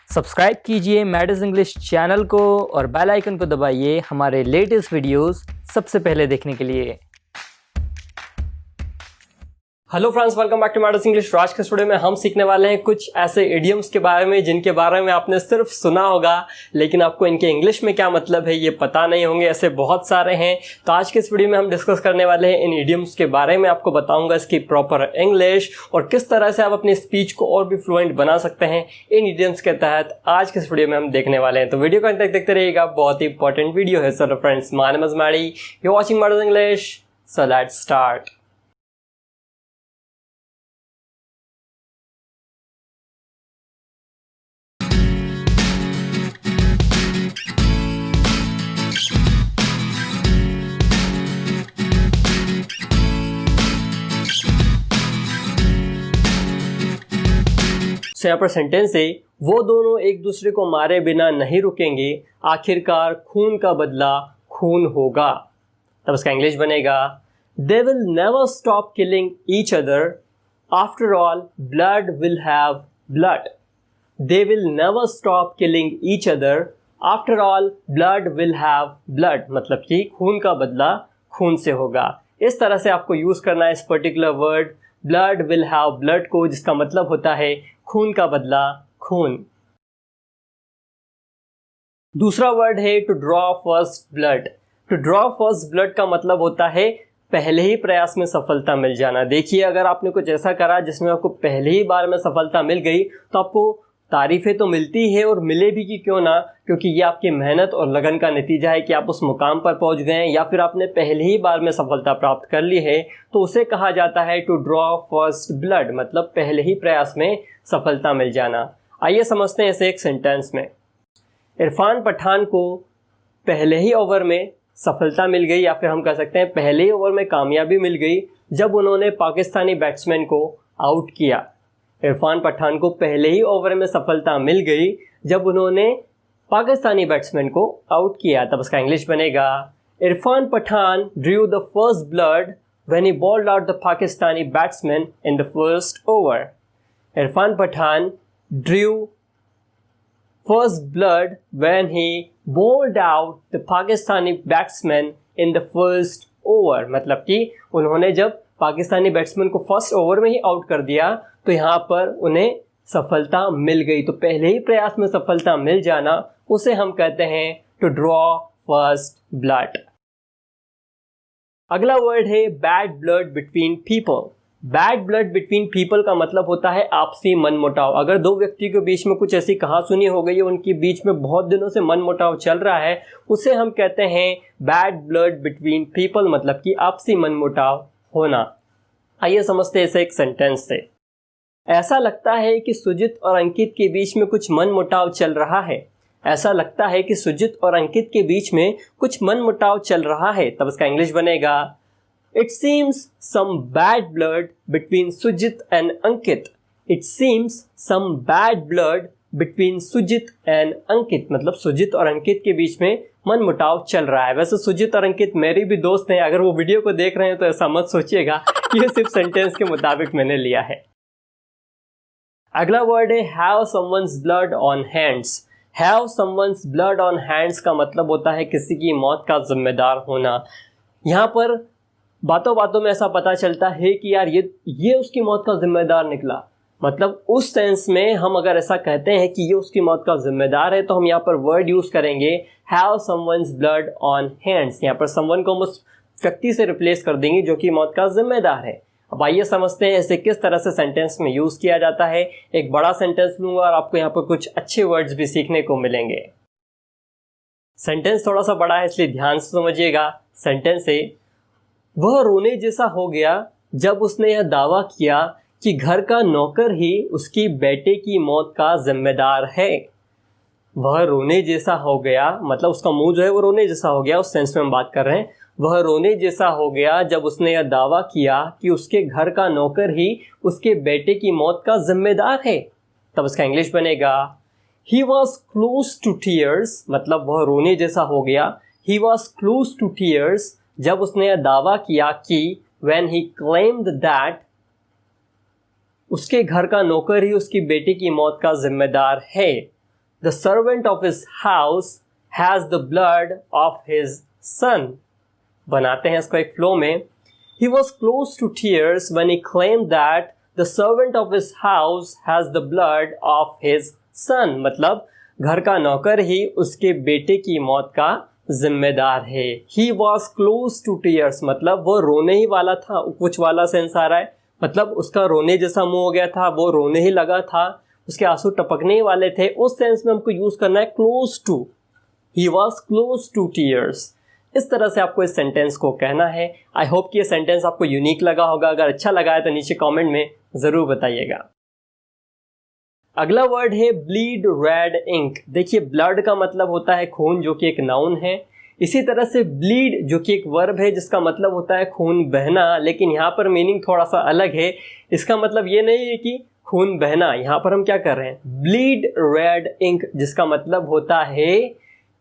Subscribe कीजिए मैडस English channel को और बेल आइकन को दबाइए हमारे लेटेस्ट वीडियोस सबसे पहले देखने के लिए। Hello friends, welcome back to Maddy's English. आज के स्टूडियो में हम सीखने वाले हैं कुछ ऐसे इडियम्स के बारे में जिनके बारे में आपने सिर्फ सुना होगा, लेकिन आपको इनके इंग्लिश में क्या मतलब है ये पता नहीं होंगे। ऐसे बहुत सारे हैं। तो आज के इस वीडियो में हम डिस्कस करने वाले हैं इन इडियम्स के बारे में। आपको बताऊंगा इसकी प्रॉपर इंग्लिश और किस तरह से आप अपनी स्पीच को और भी फ्लुएंट बना सकते हैं इन इडियम्स के तहत। आज के इस वीडियो में हम देखने वाले हैं, तो वीडियो को अंत तक देखते रहिएगा। बहुत ही इंपॉर्टेंट वीडियो है। So friends, my name is Maddy, you are watching Maddy's English. So let's start. यहाँ पर सेंटेंस है, वो दोनों एक दूसरे को मारे बिना नहीं रुकेंगे, आखिरकार खून का बदला खून होगा। तब इसका इंग्लिश बनेगा, they will never stop killing each other, after all blood will have blood. They will never stop killing each other, after all blood will have blood. मतलब कि खून का बदला खून से होगा। इस तरह से आपको यूज करना है इस particular word blood will have blood को, जिसका मतलब होता है खून का बदला खून। दूसरा वर्ड है to draw first blood. To draw first blood का मतलब होता है पहले ही प्रयास में सफलता मिल जाना। देखिए, अगर आपने कुछ ऐसा करा जिसमें आपको पहले ही बार में सफलता मिल गई तो आपको तारीफें तो मिलती है और मिले भी कि क्यों ना, क्योंकि ये आपकी मेहनत और लगन का नतीजा है कि आप उस मुकाम पर पहुंच गए हैं या फिर आपने पहले ही बार में सफलता प्राप्त कर ली है। तो उसे कहा जाता है टू ड्रॉ फर्स्ट ब्लड, मतलब पहले ही प्रयास में सफलता मिल जाना। आइए समझते हैं इसे एक सेंटेंस में। इरफान पठान को पहले ही ओवर में सफलता मिल गई, या फिर हम कह सकते हैं पहले ही ओवर में कामयाबी मिल गई जब उन्होंने पाकिस्तानी बैट्समैन को आउट किया। इरफान पठान को पहले ही ओवर में सफलता मिल गई जब उन्होंने पाकिस्तानी बैट्समैन को आउट किया। तब उसका इंग्लिश बनेगा, Irfan Pathan drew the first blood when he bowled out the Pakistani batsman in the first over. Irfan Pathan drew first blood when he bowled out the Pakistani batsman in the first over. मतलब कि उन्होंने जब पाकिस्तानी बैट्समैन को फर्स्ट ओवर में ही out कर दिया तो यहाँ पर उन्हें सफलता मिल गई। तो पहले ही प्रयास में सफलता मिल जाना, उसे हम कहते हैं टू ड्रॉ फर्स्ट ब्लड। अगला वर्ड है bad blood between people. Bad blood between people का मतलब होता है आपसी मनमुटाव। अगर दो व्यक्ति के बीच में कुछ ऐसी कहासुनी हो गई है, उनके बीच में बहुत दिनों से मनमुटाव चल रहा है, उसे हम कहते हैं बैड ब्लड बिटवीन पीपल, मतलब कि आपसी मनमुटाव होना। आइए समझते हैं इसे एक सेंटेंस से। ऐसा लगता है कि सुजित और अंकित के बीच में कुछ मनमुटाव चल रहा है। ऐसा लगता है कि सुजित और अंकित के बीच में कुछ मनमुटाव चल रहा है। तब इसका इंग्लिश बनेगा, it seems some bad blood between Sujit and Ankit. It seems some bad blood between Sujit and Ankit, मतलब सुजित और अंकित के बीच में मनमुटाव चल रहा है। वैसे सुजित और अंकित मेरे भी दोस्त हैं। अगर वो वीडियो को देख रहे हैं तो ऐसा मत सोचिएगा कि ये सिर्फ सेंटेंस के मुताबिक मैंने लिया है। अगला वर्ड है have someone's blood on hands. Have someone's blood on hands का मतलब होता है किसी की मौत का जिम्मेदार होना। यहाँ पर बातों बातों में ऐसा पता चलता है कि यार ये उसकी मौत का जिम्मेदार निकला। मतलब उस सेंस में हम अगर ऐसा कहते हैं कि ये उसकी मौत का जिम्मेदार है, तो हम यहाँ पर वर्ड यूज करेंगे have someone's blood on hands. यहाँ पर समवन को हम उस व्यक्ति से रिप्लेस कर देंगे जो कि मौत का जिम्मेदार है। अब आइए समझते हैं इसे किस तरह से सेंटेंस में यूज किया जाता है। एक बड़ा सेंटेंस लूंगा और आपको यहाँ पर कुछ अच्छे वर्ड्स भी सीखने को मिलेंगे। सेंटेंस थोड़ा सा बड़ा है इसलिए ध्यान से समझिएगा। सेंटेंस है, वह रोने जैसा हो गया जब उसने यह दावा किया कि घर का नौकर ही उसकी बेटे की मौत का जिम्मेदार है। वह रोने जैसा हो गया, मतलब उसका मुंह जो है वो रोने जैसा हो गया, उस सेंस में हम बात कर रहे हैं। वह रोने जैसा हो गया जब उसने यह दावा किया कि उसके घर का नौकर ही उसके बेटे की मौत का जिम्मेदार है। तब इसका इंग्लिश बनेगा, he was close to tears, मतलब वह रोने जैसा हो गया। He was close to tears जब उसने यह दावा किया कि when he claimed that उसके घर का नौकर ही उसकी बेटी की मौत का जिम्मेदार है। The servant of his house has the blood of his son. बनाते हैं इसको एक फ्लो में। He was close to tears when he claimed that the servant of his house has the blood of his son। मतलब घर का नौकर ही उसके बेटे की मौत का जिम्मेदार है। He was close to tears मतलब वो रोने ही वाला था। कुछ वाला सेंस आ रहा है, मतलब उसका रोने जैसा मुंह हो गया था, वो रोने ही लगा था, उसके आंसू टपकने ही वाले थे। उस सेंस में हमको यूज करना है close to। He was close to tears। इस तरह से आपको इस सेंटेंस को कहना है। आई होप कि ये सेंटेंस आपको यूनिक लगा होगा। अगर अच्छा लगा है तो नीचे कमेंट में ज़रूर बताइएगा। अगला वर्ड है ब्लीड रेड इंक। देखिए ब्लड का मतलब होता है खून, जो कि एक नाउन है। इसी तरह से ब्लीड जो कि एक वर्ब है जिसका मतलब होता है खून बहना, लेकिन यहाँ पर मीनिंग थोड़ा सा अलग है। इसका मतलब ये नहीं है कि खून बहना, यहाँ पर हम क्या कर रहे हैं, ब्लीड रेड इंक जिसका मतलब होता है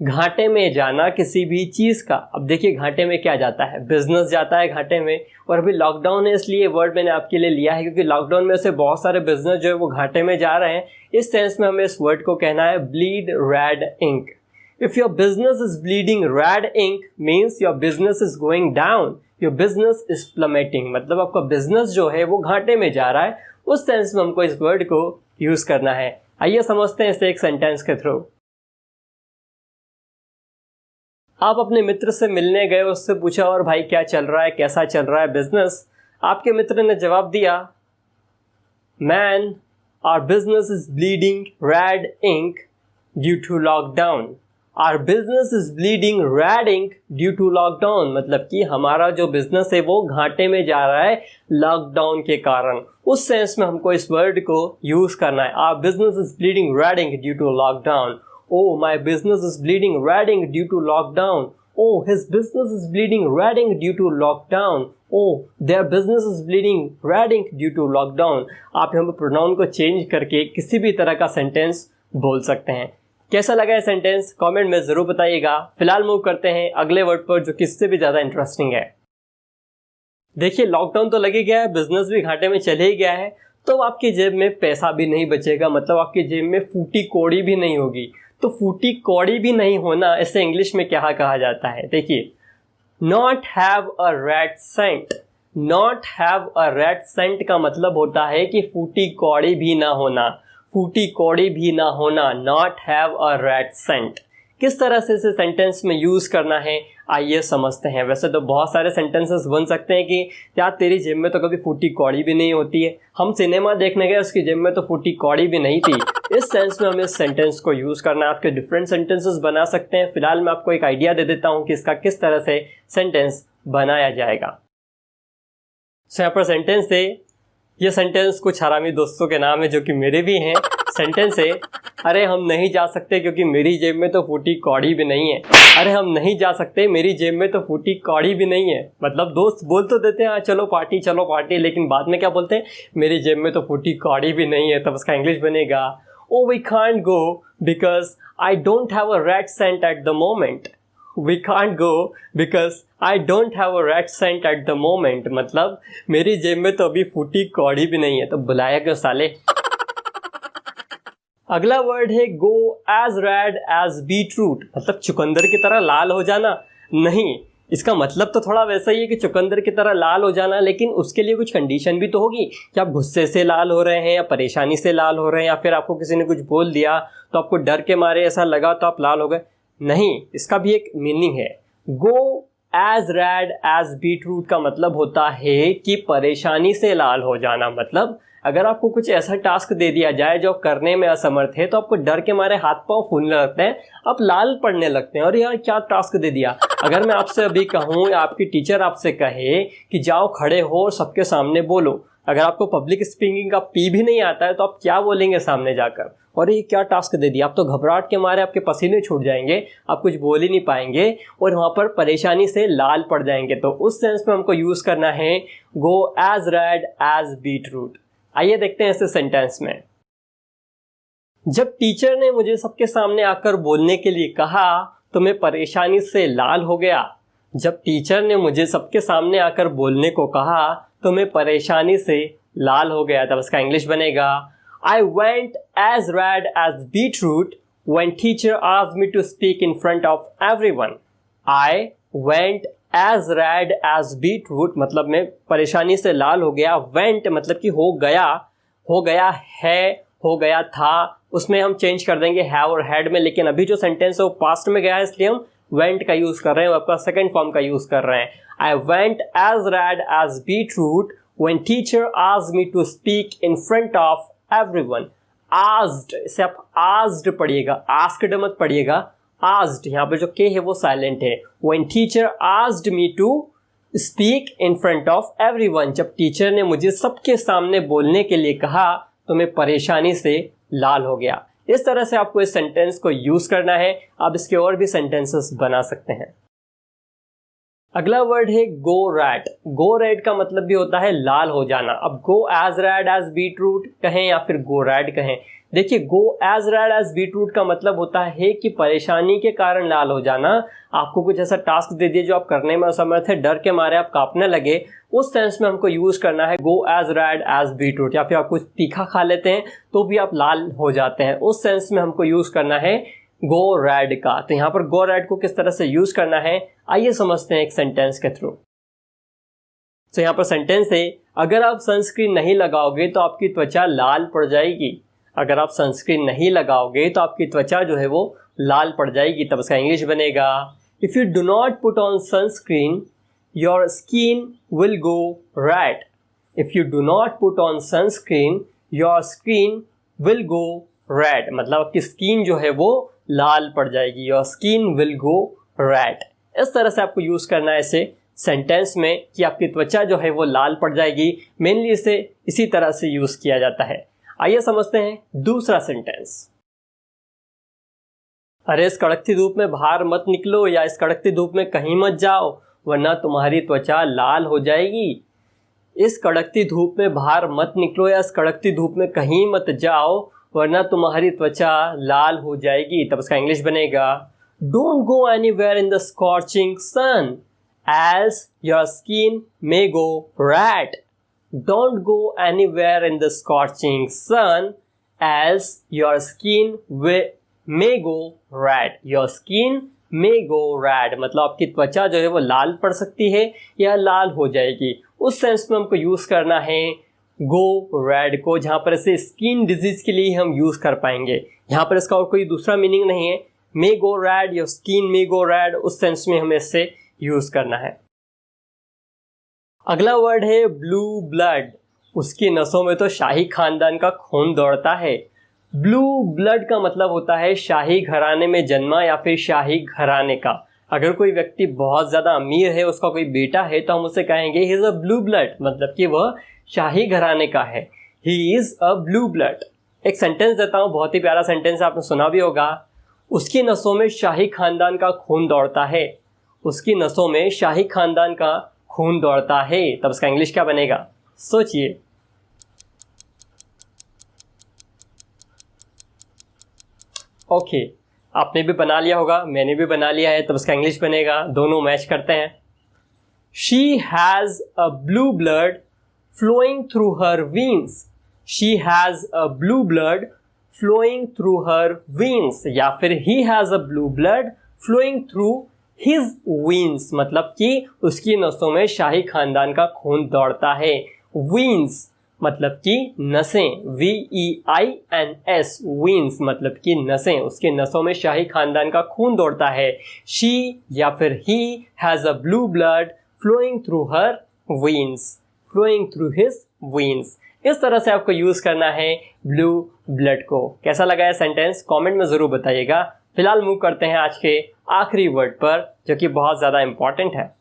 घाटे में जाना किसी भी चीज़ का। अब देखिए घाटे में क्या जाता है, बिजनेस जाता है घाटे में। और अभी लॉकडाउन है इसलिए वर्ड मैंने आपके लिए लिया है, क्योंकि लॉकडाउन में से बहुत सारे बिजनेस जो है वो घाटे में जा रहे हैं। इस सेंस में हमें इस वर्ड को कहना है bleed red ink. If your business is bleeding red ink means your business is going down, your business is plummeting. मतलब आपका बिजनेस जो है वो घाटे में जा रहा है। उस सेंस में हमको इस वर्ड को यूज करना है। आइए समझते हैं इसे एक सेंटेंस के थ्रू। आप अपने मित्र से मिलने गए, उससे पूछा और भाई क्या चल रहा है, कैसा चल रहा है बिजनेस। आपके मित्र ने जवाब दिया, man our business is bleeding red ink due to lockdown. Our business is bleeding red ink due to lockdown. मतलब कि हमारा जो बिजनेस है वो घाटे में जा रहा है लॉकडाउन के कारण। उस सेंस में हमको इस वर्ड को यूज करना है। Our business is bleeding red ink due to lockdown. Oh, my business is bleeding red ink due to lockdown. Oh, his business is bleeding red ink due to lockdown. Oh, their business is bleeding red ink due to lockdown. आप यहाँ पर pronoun को change करके किसी भी तरह का sentence बोल सकते हैं। कैसा लगा ये सेंटेंस कमेंट में ज़रूर बताइएगा। फिलहाल मूव करते हैं अगले वर्ड पर जो कि इससे भी ज़्यादा इंटरेस्टिंग है। देखिए लॉकडाउन तो लग ही गया है, बिजनेस भी घाटे में चले ही गया है, तो आपकी जेब में पैसा भी नहीं बचेगा। मतलब आपकी जेब में फूटी कौड़ी भी नहीं होगी। तो फूटी कौड़ी भी नहीं होना, इसे इंग्लिश में क्या कहा जाता है, देखिए not have a red cent. Not have a red cent का मतलब होता है कि फूटी कौड़ी भी ना होना। फूटी कौड़ी भी ना होना, not have a red cent. किस तरह से इसे सेंटेंस में यूज़ करना है आइए समझते हैं। वैसे तो बहुत सारे सेंटेंसेस बन सकते हैं कि यार तेरी जेब में तो कभी फूटी कौड़ी भी नहीं होती है, हम सिनेमा देखने गए उसकी जेब में तो फूटी कौड़ी भी नहीं थी। इस सेंस में हमें इस सेंटेंस को यूज़ करना है। आपके डिफरेंट सेंटेंसेस बना सकते हैं। फिलहाल मैं आपको एक आइडिया दे देता हूँ कि इसका किस तरह से सेंटेंस बनाया जाएगा। यहाँ पर सेंटेंस है, ये सेंटेंस कुछ हरामी दोस्तों के नाम है जो कि मेरे भी हैं। सेंटेंस है, अरे हम नहीं जा सकते क्योंकि मेरी जेब में तो फूटी कौड़ी भी नहीं है। अरे हम नहीं जा सकते, मेरी जेब में तो फूटी कौड़ी भी नहीं है। मतलब दोस्त बोल तो देते हैं हाँ चलो पार्टी, लेकिन बाद में क्या बोलते हैं, मेरी जेब में तो फूटी कौड़ी भी नहीं है। तब उसका इंग्लिश बनेगा, oh we can't go because I don't have a red cent at the moment. We can't go because I don't have a red cent at the moment। मतलब मेरी जेब में तो अभी फूटी कौड़ी भी नहीं है। तो बुलाया क्यों साले। अगला वर्ड है go as red as beetroot। मतलब चुकंदर की तरह लाल हो जाना नहीं, इसका मतलब तो थोड़ा वैसा ही है कि चुकंदर की तरह लाल हो जाना, लेकिन उसके लिए कुछ कंडीशन भी तो होगी कि आप गुस्से से लाल हो रहे हैं या परेशानी से लाल हो रहे हैं, या फिर आपको किसी ने कुछ बोल दिया तो आपको डर के मारे ऐसा लगा तो आप लाल हो गए। नहीं, इसका भी एक मीनिंग है। Go as red as beetroot का मतलब होता है कि परेशानी से लाल हो जाना। मतलब अगर आपको कुछ ऐसा टास्क दे दिया जाए जो करने में असमर्थ है तो आपको डर के मारे हाथ पांव फूलने लगते हैं, आप लाल पड़ने लगते हैं और यार क्या टास्क दे दिया। अगर मैं आपसे अभी कहूँ या आपकी टीचर आपसे कहे कि जाओ खड़े हो और सबके सामने बोलो, अगर आपको पब्लिक स्पीकिंग का पी भी नहीं आता है तो आप क्या बोलेंगे सामने जाकर, और ये क्या टास्क दे दिया। आप तो घबराहट के मारे आपके पसीने छूट जाएंगे, आप कुछ बोल ही नहीं पाएंगे और वहाँ पर परेशानी से लाल पड़ जाएंगे। तो उस सेंस में हमको यूज़ करना है go as red as beetroot. आइए देखते हैं इसे सेंटेंस में। जब टीचर ने मुझे सबके सामने आकर बोलने के लिए कहा तो मैं परेशानी से लाल हो गया। जब टीचर ने मुझे सबके सामने आकर बोलने को कहा तो मैं परेशानी से लाल हो गया। तब इसका इंग्लिश बनेगा, I went as red as beetroot when teacher asked me to speak in front of everyone. I went as red as beetroot, मतलब मैं परेशानी से लाल हो गया. went मतलब कि हो गया है, हो गया था, उसमें हम चेंज कर देंगे have और had में. लेकिन अभी जो सेंटेंस है वो पास्ट में गया है, इसलिए हम went का यूज कर रहे हैं, आपका सेकेंड फॉर्म का यूज कर रहे हैं. I went as red as beetroot when teacher asked me to speak in front of everyone. Asked से आप asked पढ़िएगा, asked मत पढ़िएगा. asked यहाँ पे जो के है वो साइलेंट है. when teacher asked me to speak in front of everyone, जब टीचर ने मुझे सबके सामने बोलने के लिए कहा तो मैं परेशानी से लाल हो गया. इस तरह से आपको इस सेंटेंस को यूज करना है. आप इसके और भी सेंटेंसेस बना सकते हैं. अगला वर्ड है गो रेड. गो रेड का मतलब भी होता है लाल हो जाना. अब go as red as beetroot कहें या फिर गो रेड कहें. देखिए, go as red as beetroot का मतलब होता है कि परेशानी के कारण लाल हो जाना. आपको कुछ ऐसा टास्क दे दिए जो आप करने में असमर्थ है, डर के मारे आप कांपने लगे, उस सेंस में हमको यूज करना है go as red as beetroot. या फिर आप कुछ तीखा खा लेते हैं तो भी आप लाल हो जाते हैं, उस सेंस में हमको यूज करना है गो रेड का. तो यहाँ पर गो रेड को किस तरह से यूज करना है आइए समझते हैं एक सेंटेंस के थ्रू. तो यहाँ पर सेंटेंस है, अगर आप सनस्क्रीन नहीं लगाओगे तो आपकी त्वचा लाल पड़ जाएगी. अगर आप सनस्क्रीन नहीं लगाओगे तो आपकी त्वचा जो है वो लाल पड़ जाएगी. तब इसका इंग्लिश बनेगा, if you do not put on sunscreen your skin will go red. If you do not put on sunscreen your skin will go red, मतलब आपकी स्किन जो है वो लाल पड़ जाएगी. Your skin will go red. इस तरह से आपको यूज करना है इसे सेंटेंस में कि आपकी त्वचा जो है वो लाल पड़ जाएगी. मेनली इसे इसी तरह से यूज किया जाता है. आइए समझते हैं दूसरा सेंटेंस. अरे इस कड़कती धूप में बाहर मत निकलो, या इस कड़कती धूप में कहीं मत जाओ वरना तुम्हारी त्वचा लाल हो जाएगी. इस कड़कती धूप में बाहर मत निकलो या इस कड़कती धूप में कहीं मत जाओ वरना तुम्हारी त्वचा लाल हो जाएगी. तब इसका इंग्लिश बनेगा, don't go anywhere in the scorching sun else your skin may go red. Don't go anywhere in the scorching sun else your skin may go red. Your skin may go red मतलब आपकी त्वचा जो है वो लाल पड़ सकती है या लाल हो जाएगी. उस सेंस में हमको यूज करना है go red को, जहाँ पर इसे स्किन डिजीज के लिए हम यूज कर पाएंगे. यहाँ पर इसका और कोई दूसरा मीनिंग नहीं है. may go red, your skin may go red, उस सेंस में हमें इससे यूज करना है. अगला वर्ड है ब्लू ब्लड. उसकी नसों में तो शाही खानदान का खून दौड़ता है. ब्लू ब्लड का मतलब होता है शाही घराने में जन्मा या फिर शाही घराने का. अगर कोई व्यक्ति बहुत ज़्यादा अमीर है, उसका कोई बेटा है, तो हम उसे कहेंगे he is a blue blood, मतलब कि वह शाही घराने का है. He is a blue blood. एक सेंटेंस देता हूँ, बहुत ही प्यारा सेंटेंस, आपने सुना भी होगा. उसकी नसों में शाही खानदान का खून दौड़ता है. उसकी नसों में शाही खानदान का खून दौड़ता है. तब इसका इंग्लिश क्या बनेगा सोचिए. ओके, आपने भी बना लिया होगा, मैंने भी बना लिया है. तब इसका इंग्लिश बनेगा, दोनों मैच करते हैं. She has a blue blood flowing through her veins. She has a blue blood flowing through her veins, या फिर he has a blue blood flowing through his veins, मतलब कि उसकी नसों में शाही खानदान का खून दौड़ता है. वीन्स मतलब कि नसें, VEINS, वीन्स मतलब कि नसें. उसके नसों में शाही खानदान का खून दौड़ता है. शी या फिर he has a blue blood flowing through her veins, flowing through his veins. इस तरह से आपको यूज करना है ब्लू ब्लड को. कैसा लगा है सेंटेंस, कमेंट में जरूर बताइएगा. फिलहाल मूव करते हैं आज के आखिरी वर्ड पर, जो कि बहुत ज़्यादा इंपॉर्टेंट है.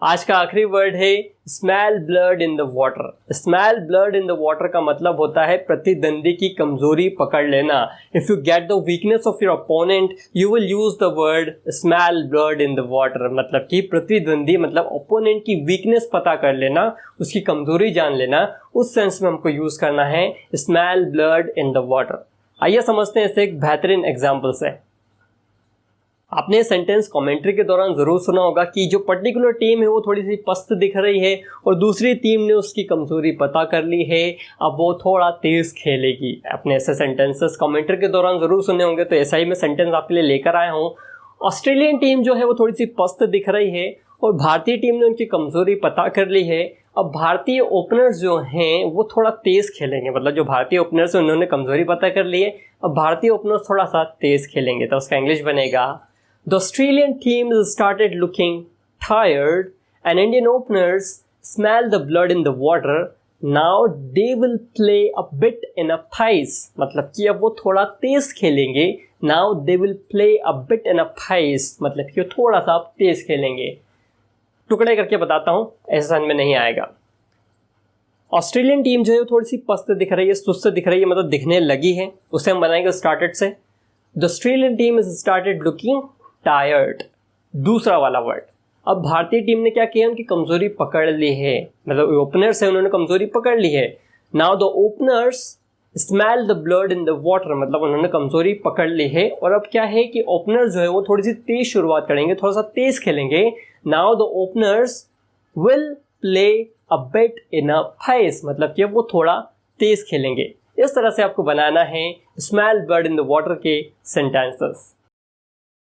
आज का आखिरी वर्ड है smell blood in the water. Smell blood in the water का मतलब होता है प्रतिद्वंदी की कमजोरी पकड़ लेना. If you get the weakness of your opponent you will use the word smell blood in the water. मतलब कि प्रतिद्वंदी मतलब ओपोनेंट की वीकनेस पता कर लेना, उसकी कमजोरी जान लेना. उस सेंस में हमको यूज करना है smell blood in the water. आइए समझते हैं इसे एक बेहतरीन एग्जाम्पल से. आपने सेंटेंस कमेंट्री के दौरान ज़रूर सुना होगा कि जो पर्टिकुलर टीम है वो थोड़ी सी पस्त दिख रही है और दूसरी टीम ने उसकी कमज़ोरी पता कर ली है, अब वो थोड़ा तेज़ खेलेगी। आपने ऐसे सेंटेंसेस कमेंट्री के दौरान ज़रूर सुने होंगे, तो ऐसा ही मैं सेंटेंस आपके लिए लेकर आया हूँ। ऑस्ट्रेलियन टीम जो है वो थोड़ी सी पस्त दिख रही है और भारतीय टीम ने उनकी कमज़ोरी पता कर ली है। अब भारतीय ओपनर्स जो हैं वो थोड़ा तेज़ खेलेंगे, मतलब जो भारतीय ओपनर्स हैं उन्होंने कमज़ोरी पता कर ली है, अब भारतीय ओपनर्स थोड़ा सा तेज़ खेलेंगे। तो उसका इंग्लिश बनेगा the Australian team started looking tired and Indian openers smell the blood in the water, now they will play a bit in a price. मतलब कि अब वो थोड़ा तेज़ खेलेंगे, now they will play a bit in a price, मतलब कि वो थोड़ा सा तेज़ खेलेंगे। टुकड़े करके बताता हूँ, ऐसा समझ में नहीं आएगा। ऑस्ट्रेलियन टीम जो है वो थोड़ी सी पस्त दिख रही है, सुस्त दिख रही है, मतलब दिखने लगी है, उसे हम बनाएंगे स्टार्टेड से। The Australian team is started looking tired, दूसरा वाला वर्ड। अब भारतीय टीम ने क्या किया, उनकी कमजोरी पकड़ ली है, मतलब ओपनर्स है उन्होंने कमजोरी पकड़ ली है। Now the openers smell the blood in the water, मतलब उन्होंने कमजोरी पकड़ ली है। और अब क्या है कि ओपनर्स जो है वो थोड़ी सी तेज शुरुआत करेंगे, थोड़ा सा तेज खेलेंगे। Now the openers will play a bit in a price, मतलब कि वो थोड़ा तेज खेलेंगे। इस तरह से आपको बनाना है smell blood in the water के सेंटेंसेस।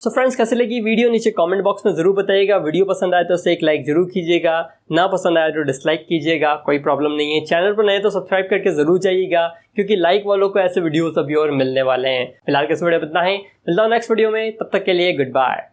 सो फ्रेंड्स, कैसे लगी वीडियो नीचे कमेंट बॉक्स में ज़रूर बताइएगा। वीडियो पसंद आए तो उसे एक लाइक ज़रूर कीजिएगा, ना पसंद आए तो डिसलाइक कीजिएगा, कोई प्रॉब्लम नहीं है। चैनल पर नए तो सब्सक्राइब करके ज़रूर जाइएगा, क्योंकि लाइक वालों को ऐसे वीडियोस अभी और मिलने वाले हैं। फिलहाल कैसे वीडियो इतना ही, मिलता हूँ नेक्स्ट वीडियो में, तब तक के लिए गुड बाय।